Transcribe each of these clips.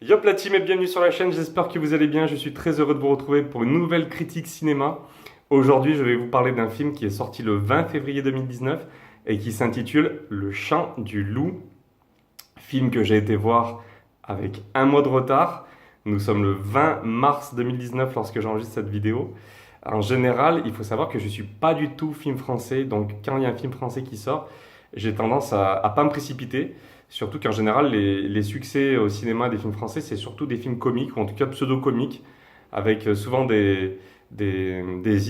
Yop la team et bienvenue sur la chaîne, j'espère que vous allez bien, je suis très heureux de vous retrouver pour une nouvelle critique cinéma. Aujourd'hui je vais vous parler d'un film qui est sorti le 20 février 2019 et qui s'intitule Le Chant du Loup, film que j'ai été voir avec un mois de retard. Nous sommes le 20 mars 2019 lorsque j'enregistre cette vidéo. En général, il faut savoir que je ne suis pas du tout film français, donc quand il y a un film français qui sort, j'ai tendance à pas me précipiter. Surtout qu'en général, les succès au cinéma des films français, c'est surtout des films comiques, ou en tout cas pseudo-comiques, avec souvent des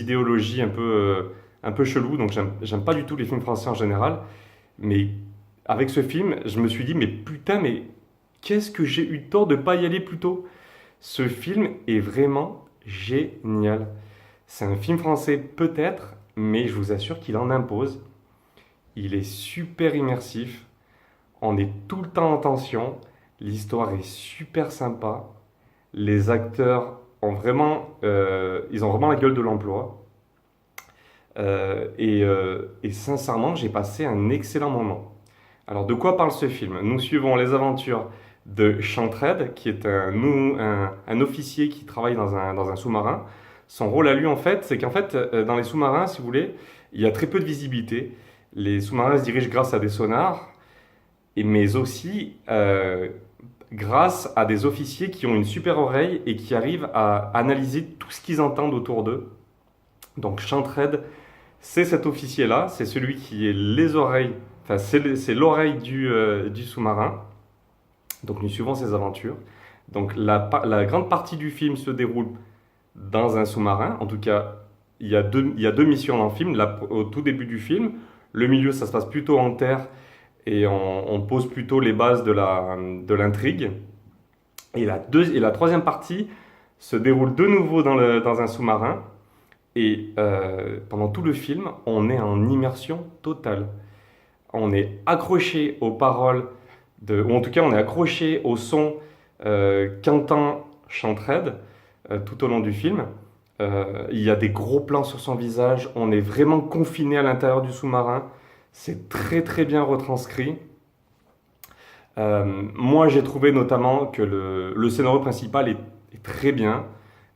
idéologies un peu cheloues. Donc j'aime pas du tout les films français en général. Mais avec ce film, je me suis dit, mais putain, mais qu'est-ce que j'ai eu tort de pas y aller plus tôt? Ce film est vraiment génial. C'est un film français peut-être, mais je vous assure qu'il en impose. Il est super immersif. On est tout le temps en tension. L'histoire est super sympa. Les acteurs ils ont vraiment la gueule de l'emploi. Et sincèrement, j'ai passé un excellent moment. Alors, de quoi parle ce film? Nous suivons les aventures de Chantred, qui est un officier qui travaille dans un sous-marin. Son rôle à lui, en fait, c'est qu'en fait, dans les sous-marins, si vous voulez, il y a très peu de visibilité. Les sous-marins se dirigent grâce à des sonars, mais aussi grâce à des officiers qui ont une super oreille et qui arrivent à analyser tout ce qu'ils entendent autour d'eux. Donc Chantred, c'est cet officier-là, c'est celui qui est les oreilles, enfin c'est l'oreille du sous-marin. Donc nous suivons ses aventures. Donc la grande partie du film se déroule dans un sous-marin. En tout cas, il y a deux missions dans le film. Au tout début du film, le milieu, ça se passe plutôt en terre et on pose plutôt les bases de l'intrigue. Et la troisième partie se déroule de nouveau dans un sous-marin. Et pendant tout le film, on est en immersion totale. On est accroché aux paroles, ou en tout cas on est accroché au son qu'entend Chantred tout au long du film. Il y a des gros plans sur son visage, on est vraiment confiné à l'intérieur du sous-marin. C'est très très bien retranscrit. Moi j'ai trouvé notamment que le scénario principal est très bien.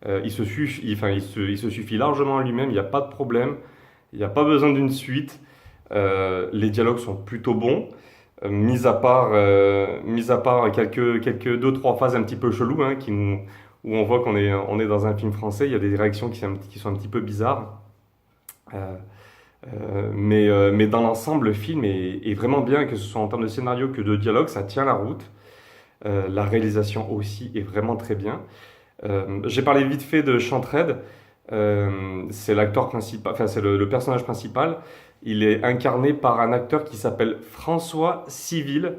Il se suffit largement à lui-même, il n'y a pas de problème, il n'y a pas besoin d'une suite. Les dialogues sont plutôt bons, mis à part quelques deux, trois phases un petit peu cheloues, hein, où on voit on est dans un film français, il y a des réactions qui sont un petit peu bizarres. Euh, mais dans l'ensemble, le film est vraiment bien, que ce soit en termes de scénario que de dialogue, ça tient la route. La réalisation aussi est vraiment très bien. J'ai parlé vite fait de Chantred. C'est l'acteur principal, enfin c'est le personnage principal. Il est incarné par un acteur qui s'appelle François Civil.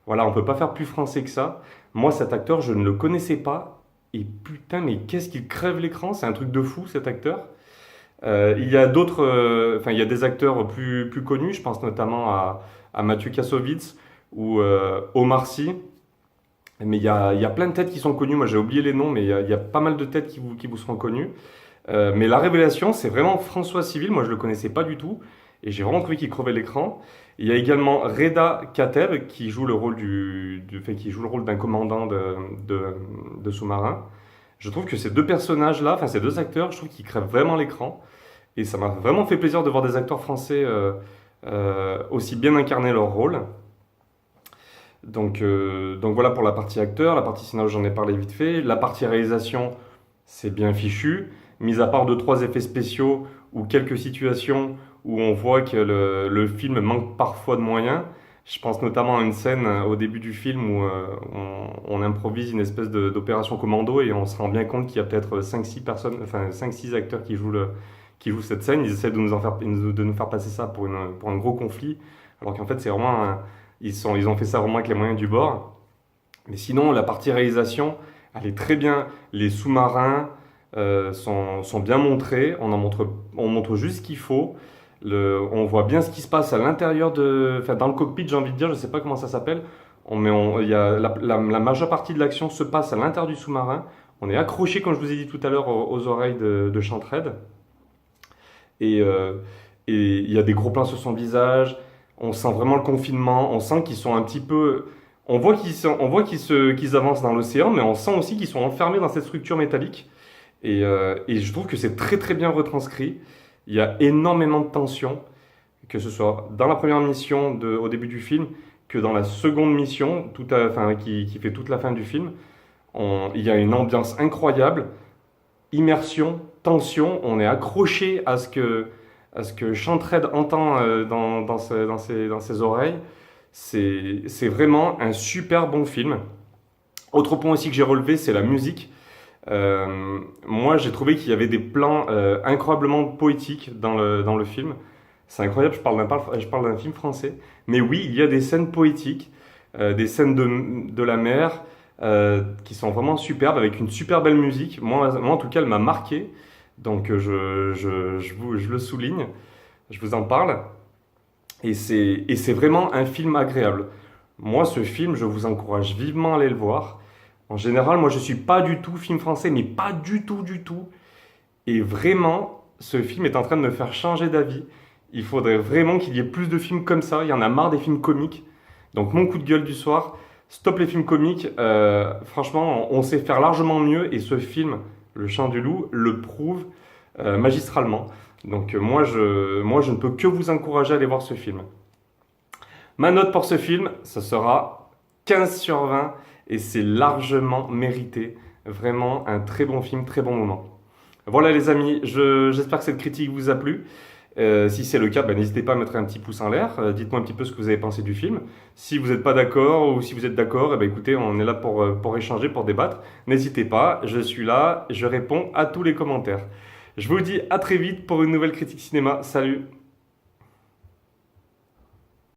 Voilà, on peut pas faire plus français que ça. Moi, cet acteur, je ne le connaissais pas. Et putain, mais qu'est-ce qu'il crève l'écran? C'est un truc de fou, cet acteur. Il y a il y a des acteurs plus connus. Je pense notamment à Mathieu Kassovitz ou Omar Sy. Mais il y a plein de têtes qui sont connues. Moi, j'ai oublié les noms, mais il y a pas mal de têtes qui vous seront connues. Mais la révélation, c'est vraiment François Civil. Moi, je le connaissais pas du tout. Et j'ai vraiment trouvé qu'il crevait l'écran. Il y a également Reda Kateb qui joue le rôle qui joue le rôle d'un commandant de sous-marin. Je trouve que ces deux personnages-là, enfin ces deux acteurs, je trouve qu'ils crèvent vraiment l'écran. Et ça m'a vraiment fait plaisir de voir des acteurs français aussi bien incarner leur rôle. Donc voilà pour la partie acteur. La partie scénario, j'en ai parlé vite fait. La partie réalisation, c'est bien fichu. Mis à part deux, trois effets spéciaux ou quelques situations où on voit que le film manque parfois de moyens. Je pense notamment à une scène au début du film où on improvise une espèce d'opération commando et on se rend bien compte qu'il y a peut-être cinq six personnes, enfin cinq six acteurs qui jouent cette scène. Ils essaient de nous faire passer ça pour un gros conflit, alors qu'en fait c'est vraiment ils ont fait ça vraiment avec les moyens du bord. Mais sinon, la partie réalisation, elle est très bien. Les sous-marins sont bien montrés. On montre juste ce qu'il faut. On voit bien ce qui se passe à l'intérieur enfin, dans le cockpit, j'ai envie de dire, je ne sais pas comment ça s'appelle. Il y a la majeure partie de l'action se passe à l'intérieur du sous-marin. On est accroché, comme je vous ai dit tout à l'heure, aux oreilles de Chantred. Et, euh, et il y a des gros plans sur son visage. On sent vraiment le confinement. On sent qu'ils sont un petit peu. on voit qu'ils avancent dans l'océan, mais on sent aussi qu'ils sont enfermés dans cette structure métallique. Et je trouve que c'est très très bien retranscrit. Il y a énormément de tension, que ce soit dans la première mission au début du film, que dans la seconde mission, enfin, qui fait toute la fin du film. Il y a une ambiance incroyable, immersion, tension, on est accroché à ce que Chantred entend dans ses oreilles. C'est vraiment un super bon film. Autre point aussi que j'ai relevé, c'est la musique. Moi, j'ai trouvé qu'il y avait des plans incroyablement poétiques dans le film. C'est incroyable, je parle d'un film français. Mais oui, il y a des scènes poétiques, des scènes de la mer qui sont vraiment superbes, avec une super belle musique. Moi en tout cas, elle m'a marqué. Donc, je le souligne, je vous en parle. Et c'est vraiment un film agréable. Moi, ce film, je vous encourage vivement à aller le voir. En général, moi, je suis pas du tout film français, mais pas du tout, du tout. Et vraiment, ce film est en train de me faire changer d'avis. Il faudrait vraiment qu'il y ait plus de films comme ça. Il y en a marre des films comiques. Donc, mon coup de gueule du soir, stop les films comiques. Franchement, on sait faire largement mieux. Et ce film, Le Chant du Loup, le prouve magistralement. Donc, moi, je ne peux que vous encourager à aller voir ce film. Ma note pour ce film, ce sera 15 sur 20. Et c'est largement mérité. Vraiment un très bon film, très bon moment. Voilà les amis, j'espère que cette critique vous a plu. Si c'est le cas, n'hésitez pas à mettre un petit pouce en l'air. Dites-moi un petit peu ce que vous avez pensé du film. Si vous n'êtes pas d'accord ou si vous êtes d'accord, écoutez, on est là pour échanger, pour débattre. N'hésitez pas, je suis là, je réponds à tous les commentaires. Je vous dis à très vite pour une nouvelle critique cinéma. Salut!